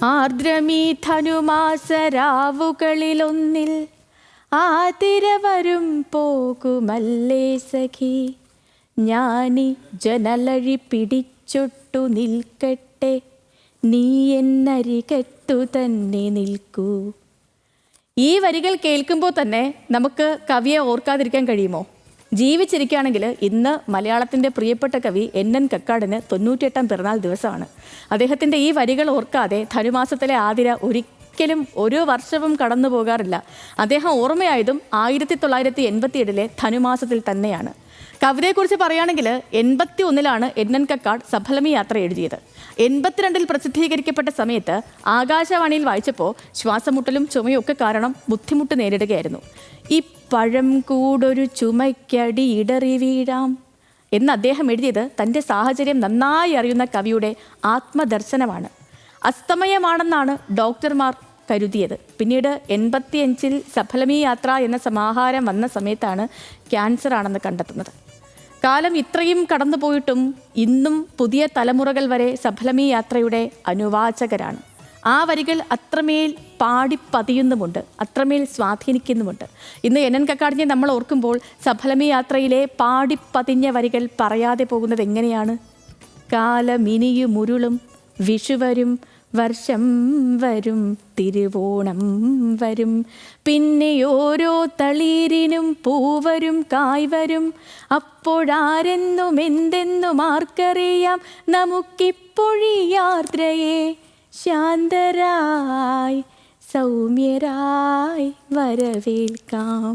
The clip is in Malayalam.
ആർദ്രമീ ധനുമാസരാവുകളിലൊന്നിൽ ആതിര വരും പോകുമല്ലേ സഖി. ഞാനീ ജനലഴി പിടിച്ചൊട്ടു നിൽക്കട്ടെ, നീ എന്നരികത്തു തന്നെ നിൽക്കൂ. ഈ വരികൾ കേൾക്കുമ്പോൾ തന്നെ നമുക്ക് കവിയെ ഓർക്കാതിരിക്കാൻ കഴിയുമോ? ജീവിച്ചിരിക്കുകയാണെങ്കിൽ ഇന്ന് മലയാളത്തിൻ്റെ പ്രിയപ്പെട്ട കവി NN കക്കാടിന് 98ാം പിറന്നാൾ ദിവസമാണ്. അദ്ദേഹത്തിൻ്റെ ഈ വരികൾ ഓർക്കാതെ ധനുമാസത്തിലെ ആതിര ഒരിക്കലും ഒരു വർഷവും കടന്നു പോകാറില്ല. അദ്ദേഹം ഓർമ്മയായതും 1987 ധനുമാസത്തിൽ തന്നെയാണ്. കവിതയെക്കുറിച്ച് പറയുകയാണെങ്കിൽ 81 NN കക്കാട് സഫലമി യാത്ര എഴുതിയത്. 82 പ്രസിദ്ധീകരിക്കപ്പെട്ട സമയത്ത് ആകാശവാണിയിൽ വായിച്ചപ്പോൾ ശ്വാസമുട്ടലും ചുമയും ഒക്കെ കാരണം ബുദ്ധിമുട്ട് നേരിടുകയായിരുന്നു. ഈ പഴം കൂടൊരു ചുമയ്ക്കടി ഇടറി വീഴാം എന്ന് അദ്ദേഹം എഴുതിയത് തൻ്റെ സാഹചര്യം നന്നായി അറിയുന്ന കവിയുടെ ആത്മദർശനമാണ്. അസ്തമയമാണെന്നാണ് ഡോക്ടർമാർ കരുതിയത്. പിന്നീട് 85 സഫലമി യാത്ര എന്ന സമാഹാരം വന്ന സമയത്താണ് ക്യാൻസർ ആണെന്ന് കണ്ടെത്തുന്നത്. കാലം ഇത്രയും കടന്നുപോയിട്ടും ഇന്നും പുതിയ തലമുറകൾ വരെ സഫലമി യാത്രയുടെ അനുവാചകരാണ്. ആ വരികൾ അത്രമേൽ പാടിപ്പതിയുന്നുമുണ്ട്, അത്രമേൽ സ്വാധീനിക്കുന്നുമുണ്ട്. ഇന്ന് NN കക്കാടിനെ നമ്മൾ ഓർക്കുമ്പോൾ സഫലമി യാത്രയിലെ പാടിപ്പതിഞ്ഞ വരികൾ പറയാതെ പോകുന്നത് എങ്ങനെയാണ്? കാലമിനിയുമുരുളും വിഷുവരും, വർഷം വരും, തിരുവോണം വരും, പിന്നെ ഓരോ തളിരിനും പൂവരും കായ്വരും, അപ്പോഴാരെന്നും എന്തെന്നും ആർക്കറിയാം, നമുക്കിപ്പൊഴി യാത്രയെ ശാന്തരായി സൗമ്യരായി വരവേൽക്കാം.